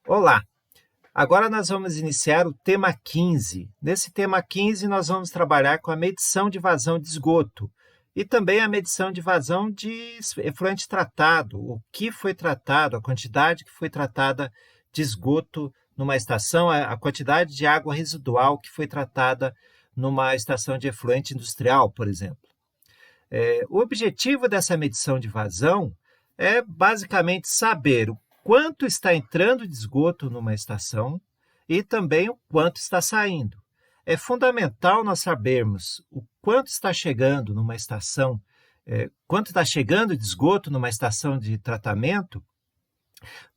Olá! Agora nós vamos iniciar o tema 15. Nesse tema 15, nós vamos trabalhar com a medição de vazão de esgoto e também a medição de vazão de efluente tratado, o que foi tratado, a quantidade que foi tratada de esgoto numa estação, a quantidade de água residual que foi tratada numa estação de efluente industrial, por exemplo. O objetivo dessa medição de vazão é basicamente saber o quanto está entrando de esgoto numa estação e também o quanto está saindo. É fundamental nós sabermos o quanto está chegando numa estação, quanto está chegando de esgoto numa estação de tratamento,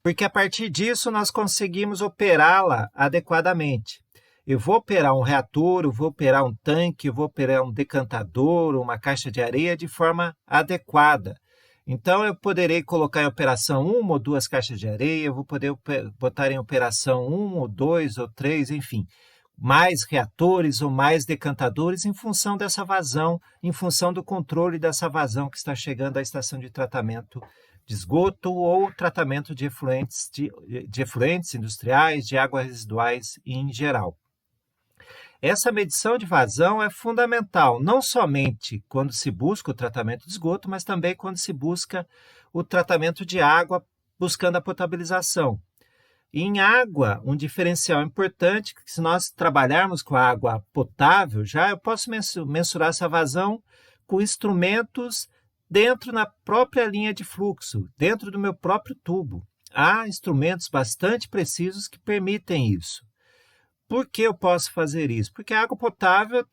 porque a partir disso nós conseguimos operá-la adequadamente. Eu vou operar um reator, eu vou operar um tanque, eu vou operar um decantador, uma caixa de areia de forma adequada. Então, eu poderei colocar em operação uma ou duas caixas de areia, eu vou poder botar em operação um ou dois ou três, enfim, mais reatores ou mais decantadores em função dessa vazão, em função do controle dessa vazão que está chegando à estação de tratamento de esgoto ou tratamento de efluentes industriais, de águas residuais em geral. Essa medição de vazão é fundamental, não somente quando se busca o tratamento de esgoto, mas também quando se busca o tratamento de água, buscando a potabilização. E em água, um diferencial importante, que se nós trabalharmos com a água potável, já eu posso mensurar essa vazão com instrumentos dentro na própria linha de fluxo, dentro do meu próprio tubo. Há instrumentos bastante precisos que permitem isso. Por que eu posso fazer isso? Porque a água potável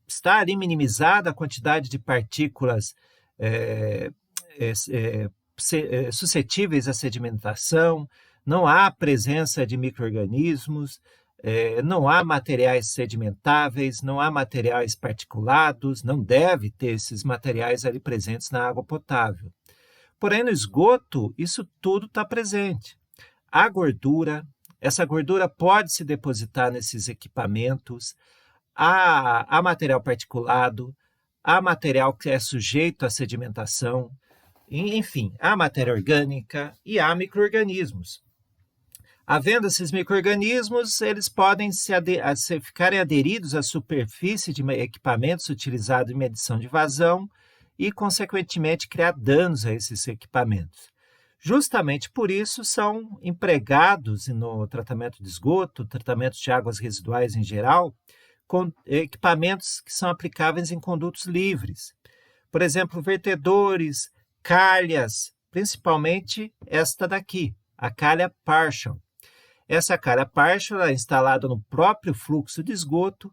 está ali minimizada a quantidade de partículas suscetíveis à sedimentação, não há presença de micro-organismos, não há materiais sedimentáveis, não há materiais particulados, não deve ter esses materiais ali presentes na água potável. Porém, no esgoto, isso tudo está presente. A gordura, essa gordura pode se depositar nesses equipamentos, há material particulado, há material que é sujeito à sedimentação, enfim, há matéria orgânica e há micro-organismos. Havendo esses micro-organismos, eles podem ficarem aderidos à superfície de equipamentos utilizados em medição de vazão e, consequentemente, criar danos a esses equipamentos. Justamente por isso são empregados no tratamento de esgoto, tratamento de águas residuais em geral, com equipamentos que são aplicáveis em condutos livres. Por exemplo, vertedores, calhas, principalmente esta daqui, a calha partial. Essa calha partial é instalada no próprio fluxo de esgoto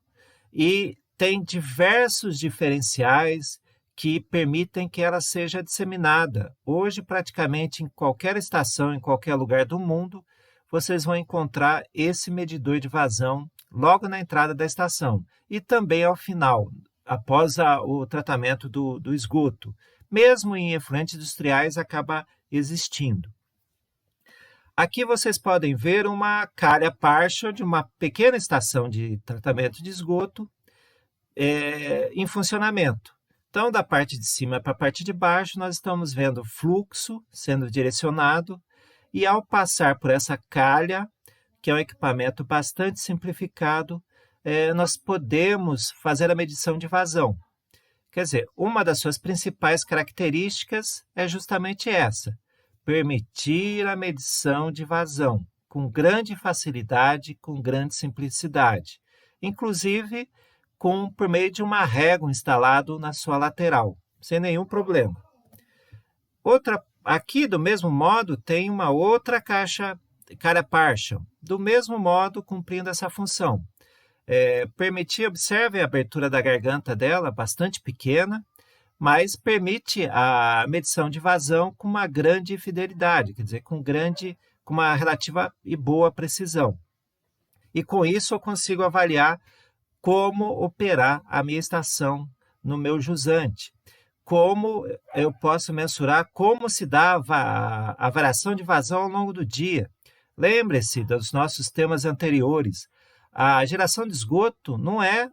e tem diversos diferenciais que permitem que ela seja disseminada. Hoje, praticamente em qualquer estação, em qualquer lugar do mundo, vocês vão encontrar esse medidor de vazão logo na entrada da estação e também ao final, após o tratamento do esgoto. Mesmo em efluentes industriais, acaba existindo. Aqui vocês podem ver uma calha partial de uma pequena estação de tratamento de esgoto em funcionamento. Então, da parte de cima para a parte de baixo, nós estamos vendo fluxo sendo direcionado e ao passar por essa calha, que é um equipamento bastante simplificado, nós podemos fazer a medição de vazão. Quer dizer, uma das suas principais características é justamente essa, permitir a medição de vazão com grande facilidade, com grande simplicidade, inclusive por meio de uma régua instalado na sua lateral, sem nenhum problema. Aqui, do mesmo modo, tem uma outra calha partial, do mesmo modo, cumprindo essa função. Observe a abertura da garganta dela, bastante pequena, mas permite a medição de vazão com uma grande fidelidade, quer dizer, com uma relativa e boa precisão. E com isso eu consigo avaliar como operar a minha estação no meu jusante, como eu posso mensurar como se dá a variação de vazão ao longo do dia. Lembre-se dos nossos temas anteriores, a geração de esgoto não é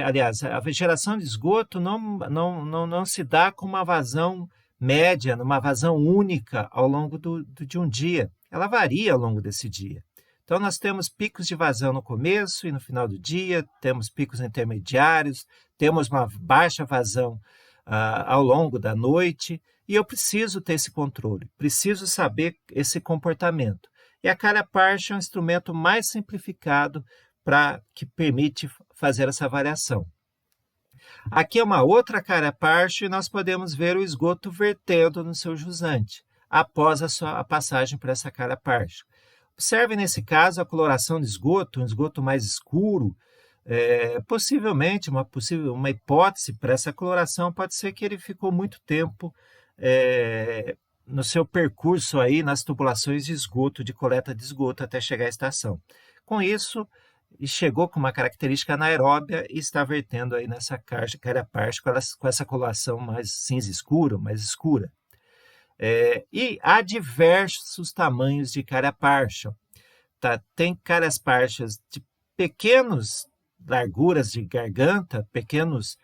aliás, a geração de esgoto não se dá com uma vazão média, numa vazão única ao longo de um dia. ela varia ao longo desse dia. Então, nós temos picos de vazão no começo e no final do dia, temos picos intermediários, temos uma baixa vazão ao longo da noite, e eu preciso ter esse controle, preciso saber esse comportamento. E a Calha Partial é um instrumento mais simplificado que permite fazer essa variação. Aqui é uma outra Calha Partial e nós podemos ver o esgoto vertendo no seu jusante, após a passagem por essa Calha Partial. Observe nesse caso a coloração de esgoto, um esgoto mais escuro. Possivelmente, uma hipótese para essa coloração pode ser que ele ficou muito tempo no seu percurso aí nas tubulações de esgoto, de coleta de esgoto até chegar à estação. Com isso, chegou com uma característica anaeróbia e está vertendo aí nessa Calha Partial com essa coloração mais cinza escuro, mais escura. E há diversos tamanhos de Calha Partial. Tem Calhas Partials de pequenas larguras de garganta, pequenas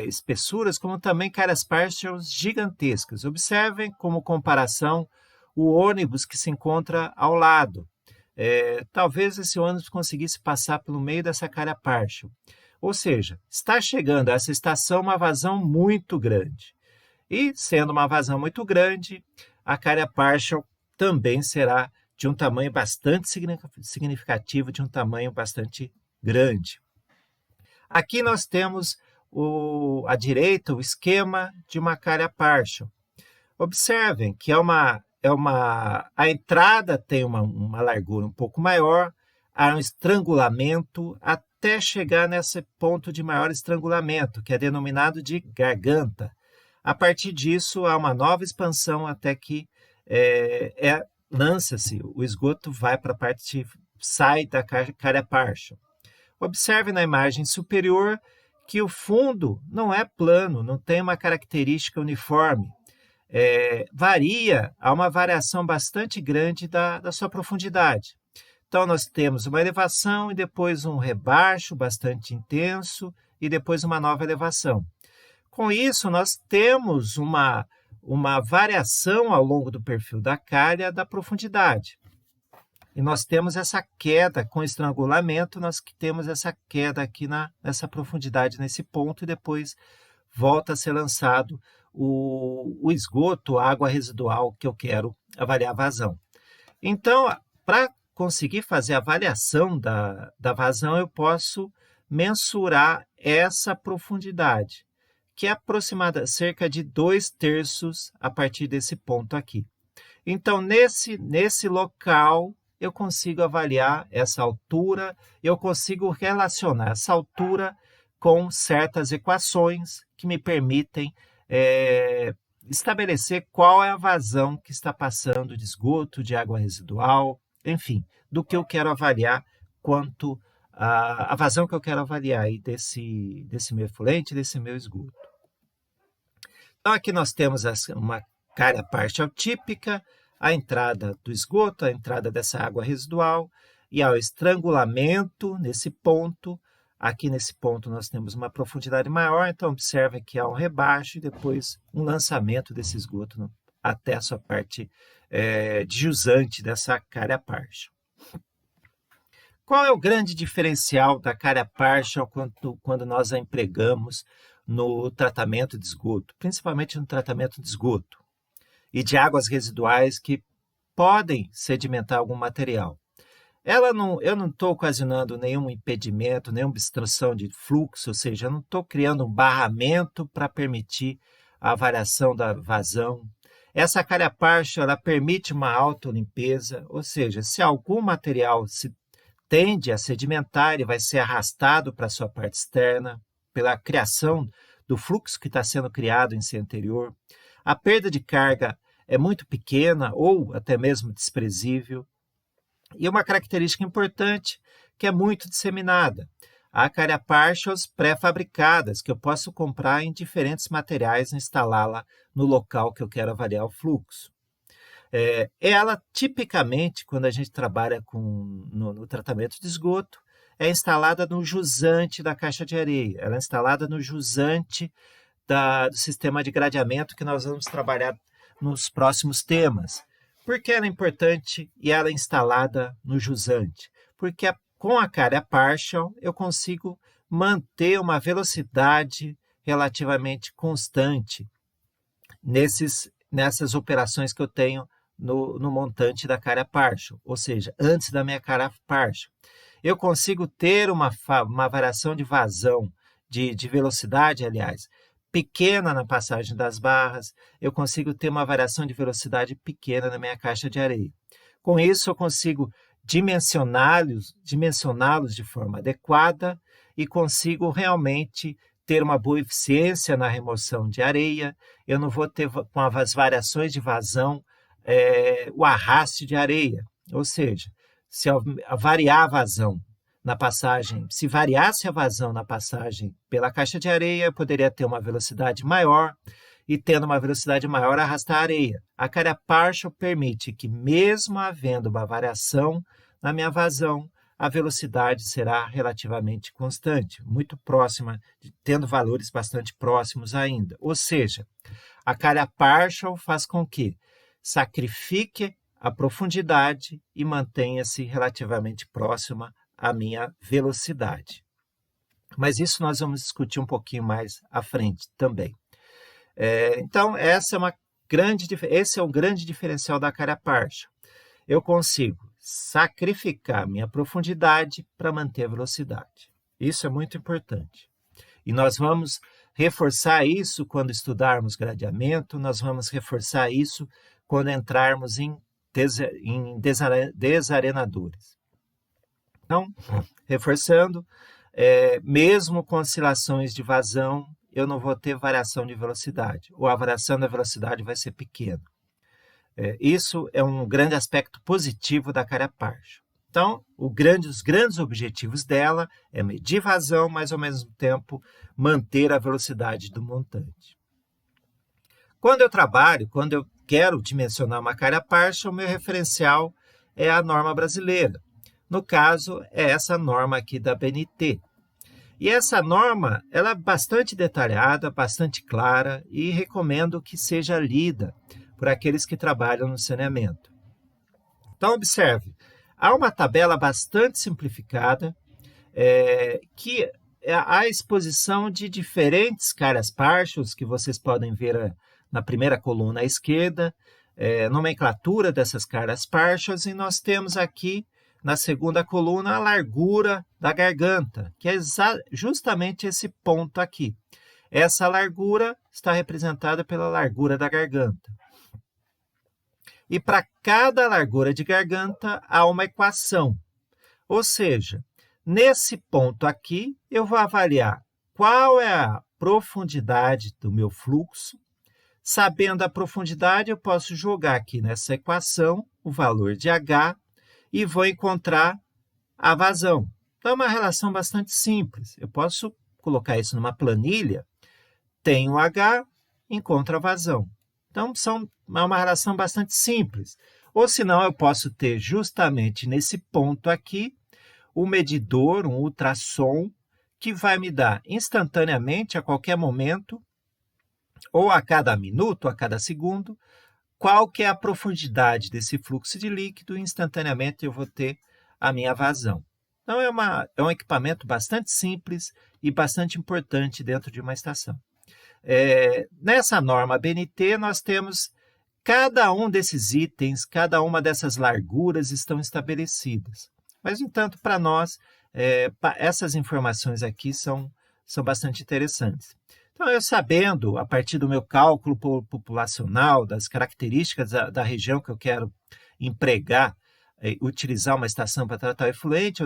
espessuras, como também Calhas Partials gigantescas. Observem como comparação o ônibus que se encontra ao lado. Talvez esse ônibus conseguisse passar pelo meio dessa Calha Partial. Ou seja, está chegando a essa estação uma vazão muito grande. E, sendo uma vazão muito grande, a Calha Partial também será de um tamanho bastante significativo, de um tamanho bastante grande. Aqui nós temos à direita o esquema de uma Calha Partial. Observem que a entrada tem uma largura um pouco maior, há um estrangulamento até chegar nesse ponto de maior estrangulamento, que é denominado de garganta. A partir disso, há uma nova expansão até que lança-se, o esgoto vai para a parte, sai da Calha Partial. Observe na imagem superior que o fundo não é plano, não tem uma característica uniforme. Há uma variação bastante grande da sua profundidade. Então, nós temos uma elevação e depois um rebaixo bastante intenso e depois uma nova elevação. Com isso, nós temos uma variação ao longo do perfil da calha da profundidade. E nós temos essa queda com estrangulamento, nós temos essa queda aqui nessa profundidade, nesse ponto, e depois volta a ser lançado o esgoto, a água residual que eu quero avaliar a vazão. Então, para conseguir fazer a avaliação da vazão, eu posso mensurar essa profundidade, que é aproximada cerca de 2/3 a partir desse ponto aqui. Então, nesse local, eu consigo avaliar essa altura, eu consigo relacionar essa altura com certas equações que me permitem estabelecer qual é a vazão que está passando de esgoto, de água residual, enfim, do que eu quero avaliar quanto a vazão que eu quero avaliar aí desse meu efluente, desse meu esgoto. Então, aqui nós temos uma Calha Partial típica, a entrada do esgoto, a entrada dessa água residual, e ao estrangulamento nesse ponto. Aqui nesse ponto nós temos uma profundidade maior, então observe que há um rebaixo e depois um lançamento desse esgoto até a sua parte de jusante dessa Calha Partial. Qual é o grande diferencial da Calha Partial quando nós a empregamos no tratamento de esgoto, principalmente no tratamento de esgoto e de águas residuais que podem sedimentar algum material? Eu não estou ocasionando nenhum impedimento, nenhuma obstrução de fluxo, ou seja, eu não estou criando um barramento para permitir a variação da vazão. Essa Calha Partial, ela permite uma autolimpeza, ou seja, se algum material se tende a sedimentar, ele vai ser arrastado para a sua parte externa, pela criação do fluxo que está sendo criado em seu interior. A perda de carga é muito pequena ou até mesmo desprezível. E uma característica importante que é muito disseminada. Há Calha Partials pré-fabricadas que eu posso comprar em diferentes materiais e instalá-la no local que eu quero avaliar o fluxo. Ela, tipicamente, quando a gente trabalha no tratamento de esgoto, é instalada no jusante da caixa de areia. Ela é instalada no jusante do sistema de gradeamento que nós vamos trabalhar nos próximos temas. Por que ela é importante e ela é instalada no jusante? Porque com a carga partial eu consigo manter uma velocidade relativamente constante nessas operações que eu tenho no montante da carga partial, ou seja, antes da minha carga partial. Eu consigo ter uma variação de vazão, de velocidade, aliás, pequena na passagem das barras, eu consigo ter uma variação de velocidade pequena na minha caixa de areia. Com isso, eu consigo dimensioná-los de forma adequada e consigo realmente ter uma boa eficiência na remoção de areia. Eu não vou ter, com as variações de vazão, o arraste de areia. Ou seja, se variar a vazão na passagem, se variasse a vazão na passagem pela caixa de areia, eu poderia ter uma velocidade maior e, tendo uma velocidade maior, arrastar a areia. A carga partial permite que, mesmo havendo uma variação na minha vazão, a velocidade será relativamente constante, muito próxima, tendo valores bastante próximos ainda. Ou seja, a carga partial faz com que sacrifique a profundidade e mantenha-se relativamente próxima à minha velocidade. Mas isso nós vamos discutir um pouquinho mais à frente também. Então, esse é um grande diferencial da carga partial. Eu consigo sacrificar minha profundidade para manter a velocidade. Isso é muito importante. E nós vamos reforçar isso quando estudarmos gradeamento, nós vamos reforçar isso quando entrarmos em desarenadores. Então, reforçando, mesmo com oscilações de vazão, eu não vou ter variação de velocidade, ou a variação da velocidade vai ser pequena. Isso é um grande aspecto positivo da carga partial. Então, os grandes objetivos dela é medir vazão, mas ao mesmo tempo manter a velocidade do montante. Quando eu quero dimensionar uma carga partial, o meu referencial é a norma brasileira. No caso, é essa norma aqui da BNT. E essa norma ela é bastante detalhada, bastante clara e recomendo que seja lida por aqueles que trabalham no saneamento. Então, observe, há uma tabela bastante simplificada que há a exposição de diferentes cargas partials que vocês podem ver na primeira coluna à esquerda, nomenclatura dessas cargas partials, e nós temos aqui na segunda coluna a largura da garganta, que é justamente esse ponto aqui. Essa largura está representada pela largura da garganta. E para cada largura de garganta há uma equação. Ou seja, nesse ponto aqui, eu vou avaliar qual é a profundidade do meu fluxo. Sabendo a profundidade, eu posso jogar aqui nessa equação o valor de H e vou encontrar a vazão. Então, é uma relação bastante simples. Eu posso colocar isso numa planilha, tenho H, encontro a vazão. Então, é uma relação bastante simples. Ou senão, eu posso ter justamente nesse ponto aqui, o medidor, um ultrassom, que vai me dar instantaneamente, a qualquer momento, ou a cada minuto, a cada segundo, qual que é a profundidade desse fluxo de líquido, e instantaneamente eu vou ter a minha vazão. Então, é um equipamento bastante simples e bastante importante dentro de uma estação. Nessa norma BNT, nós temos cada um desses itens, cada uma dessas larguras estão estabelecidas. Mas, no entanto, para nós, essas informações aqui são bastante interessantes. Então, eu sabendo, a partir do meu cálculo populacional, das características da região que eu quero empregar, utilizar uma estação para tratar o efluente,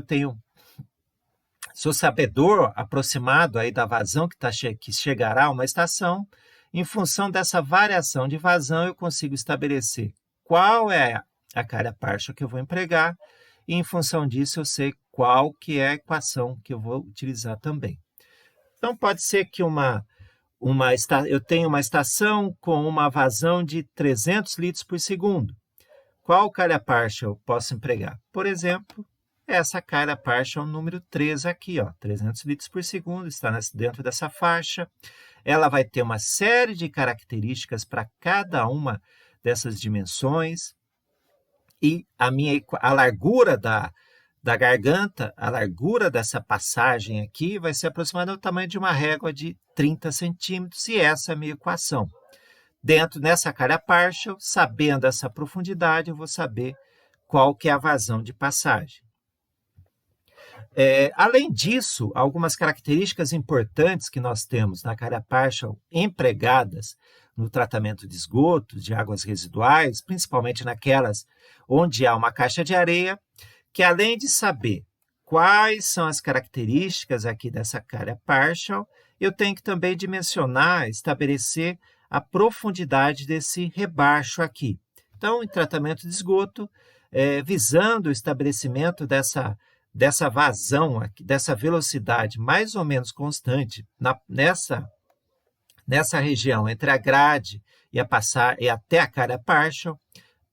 sou sabedor aproximado aí da vazão que chegará a uma estação. Em função dessa variação de vazão, eu consigo estabelecer qual é a carga partial que eu vou empregar, e em função disso eu sei qual que é a equação que eu vou utilizar também. Então, pode ser que eu tenho uma estação com uma vazão de 300 litros por segundo. Qual carga partial eu posso empregar? Por exemplo, essa carga partial número 3 aqui, 300 litros por segundo, está dentro dessa faixa. Ela vai ter uma série de características para cada uma dessas dimensões. e a largura da garganta, a largura dessa passagem aqui vai ser aproximadamente o tamanho de uma régua de 30 centímetros, e essa é a minha equação. Dentro dessa calha partial, sabendo essa profundidade, eu vou saber qual que é a vazão de passagem. Além disso, algumas características importantes que nós temos na calha partial empregadas no tratamento de esgotos, de águas residuais, principalmente naquelas onde há uma caixa de areia, que além de saber quais são as características aqui dessa calha partial, eu tenho que também dimensionar, estabelecer a profundidade desse rebaixo aqui. Então, em tratamento de esgoto, visando o estabelecimento dessa vazão, dessa velocidade mais ou menos constante nessa região entre a grade e até a calha partial,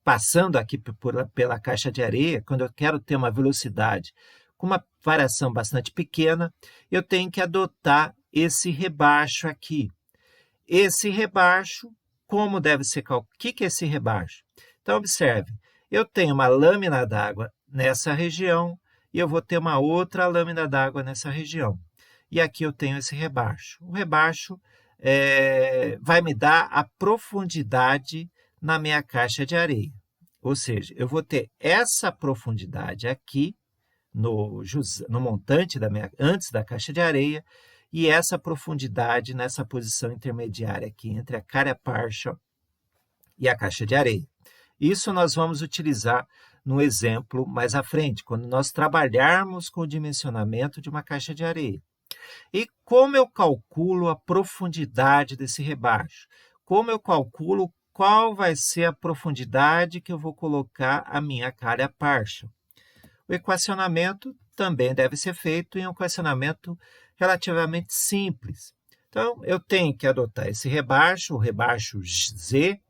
passando aqui pela caixa de areia, quando eu quero ter uma velocidade com uma variação bastante pequena, eu tenho que adotar esse rebaixo aqui. Esse rebaixo, como deve ser calculado? O que é esse rebaixo? Então, observe, eu tenho uma lâmina d'água nessa região e eu vou ter uma outra lâmina d'água nessa região. E aqui eu tenho esse rebaixo. O rebaixo vai me dar a profundidade na minha caixa de areia. Ou seja, eu vou ter essa profundidade aqui no montante antes da caixa de areia e essa profundidade nessa posição intermediária aqui entre a calha partial e a caixa de areia. Isso nós vamos utilizar no exemplo mais à frente, quando nós trabalharmos com o dimensionamento de uma caixa de areia. E como eu calculo a profundidade desse rebaixo? Como eu calculo qual vai ser a profundidade que eu vou colocar a minha calha partial? O equacionamento também deve ser feito em um equacionamento relativamente simples. Então, eu tenho que adotar esse rebaixo, o rebaixo Z,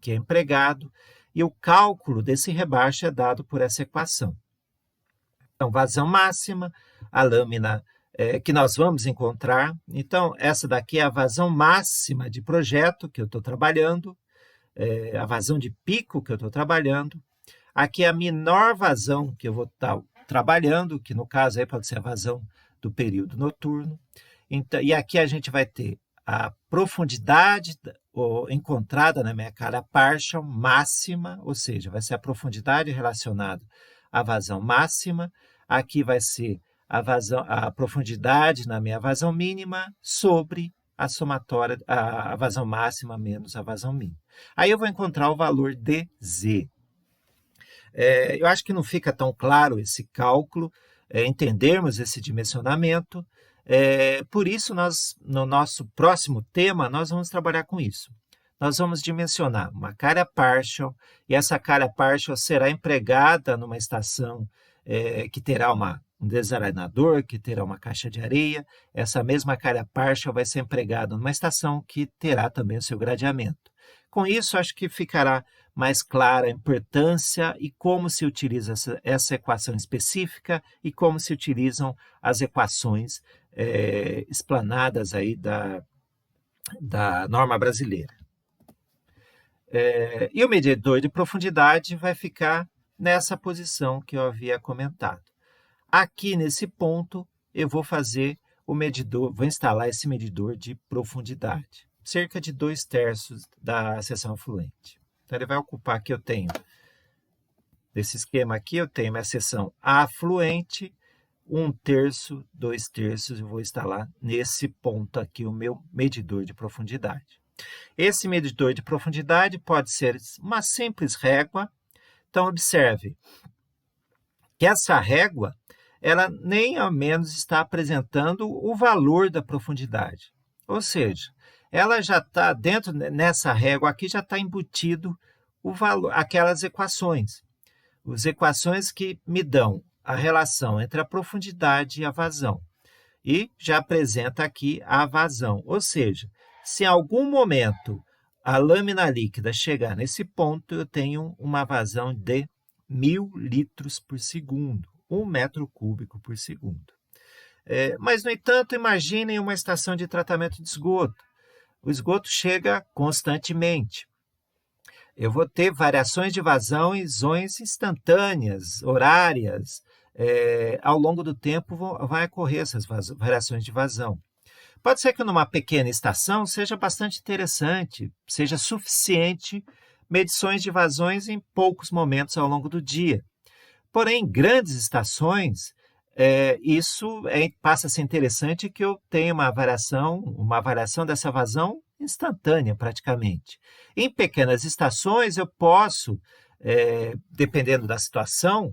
que é empregado, e o cálculo desse rebaixo é dado por essa equação. Então, vazão máxima, a lâmina que nós vamos encontrar. Então, essa daqui é a vazão máxima de projeto que eu estou trabalhando, a vazão de pico que eu estou trabalhando. Aqui é a menor vazão que eu vou estar trabalhando, que no caso aí pode ser a vazão do período noturno. Então, e aqui a gente vai ter a profundidade encontrada na minha calha partial máxima, ou seja, vai ser a profundidade relacionada à vazão máxima. Aqui vai ser a profundidade na minha vazão mínima sobre a somatória, a vazão máxima menos a vazão mínima. Aí eu vou encontrar o valor dZ. Eu acho que não fica tão claro esse cálculo, entendermos esse dimensionamento. Por isso, no nosso próximo tema, nós vamos trabalhar com isso. Nós vamos dimensionar uma calha partial, e essa calha partial será empregada numa estação que terá um desarenador, que terá uma caixa de areia. Essa mesma calha partial vai ser empregada numa estação que terá também o seu gradeamento. Com isso, acho que ficará mais clara a importância e como se utiliza essa equação específica e como se utilizam as equações explanadas aí da norma brasileira. E o medidor de profundidade vai ficar nessa posição que eu havia comentado. Aqui nesse ponto, eu vou fazer vou instalar esse medidor de profundidade, cerca de 2/3 da seção afluente. Então, ele vai ocupar aqui, nesse esquema aqui, eu tenho minha seção afluente, 1/3, 2/3, eu vou instalar nesse ponto aqui o meu medidor de profundidade. Esse medidor de profundidade pode ser uma simples régua. Então, observe que essa régua, ela nem ao menos está apresentando o valor da profundidade. Ou seja, ela já está dentro, nessa régua aqui, já está embutido o valor, aquelas equações. As equações que me dão a relação entre a profundidade e a vazão. E já apresenta aqui a vazão. Ou seja, se em algum momento a lâmina líquida chegar nesse ponto, eu tenho uma vazão de 1.000 litros por segundo, 1 metro cúbico por segundo. Mas, no entanto, imaginem uma estação de tratamento de esgoto. O esgoto chega constantemente. Eu vou ter variações de vazão em zonas instantâneas, horárias. Ao longo do tempo vai ocorrer essas variações de vazão. Pode ser que numa pequena estação seja bastante interessante, seja suficiente medições de vazões em poucos momentos ao longo do dia. Porém, em grandes estações, isso passa a ser interessante que eu tenha uma variação dessa vazão instantânea, praticamente. Em pequenas estações, eu posso, dependendo da situação,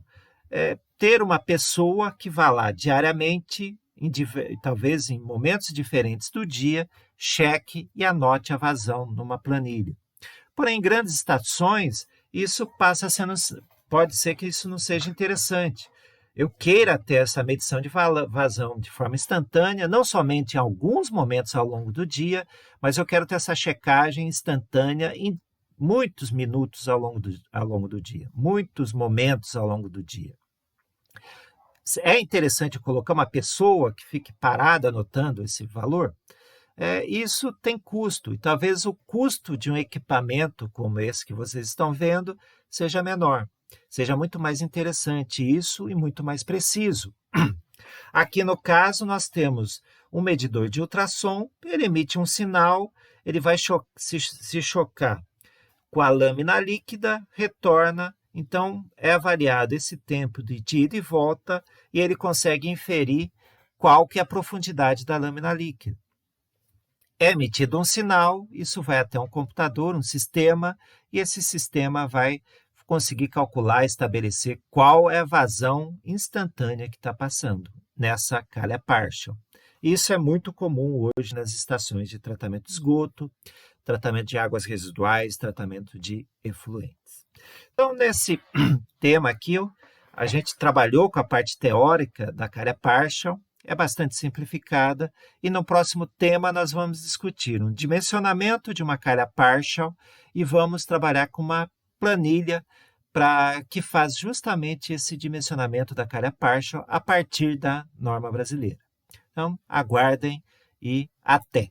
ter uma pessoa que vá lá diariamente, talvez em momentos diferentes do dia, cheque e anote a vazão numa planilha. Porém, em grandes estações, pode ser que isso não seja interessante. Eu queira ter essa medição de vazão de forma instantânea, não somente em alguns momentos ao longo do dia, mas eu quero ter essa checagem instantânea em muitos minutos ao longo do dia, muitos momentos ao longo do dia. É interessante colocar uma pessoa que fique parada anotando esse valor? Isso tem custo, e talvez o custo de um equipamento como esse que vocês estão vendo seja menor, seja muito mais interessante isso e muito mais preciso. Aqui no caso nós temos um medidor de ultrassom, ele emite um sinal, ele vai se chocar com a lâmina líquida, retorna, então é avaliado esse tempo de ida e volta e ele consegue inferir qual que é a profundidade da lâmina líquida. É emitido um sinal, isso vai até um computador, um sistema, e esse sistema vai conseguir calcular, estabelecer qual é a vazão instantânea que está passando nessa calha partial. Isso é muito comum hoje nas estações de tratamento de esgoto, tratamento de águas residuais, tratamento de efluentes. Então, nesse tema aqui, a gente trabalhou com a parte teórica da calha partial, é bastante simplificada, e no próximo tema nós vamos discutir um dimensionamento de uma calha partial e vamos trabalhar com uma planilha que faz justamente esse dimensionamento da calha partial a partir da norma brasileira. Então, aguardem e até!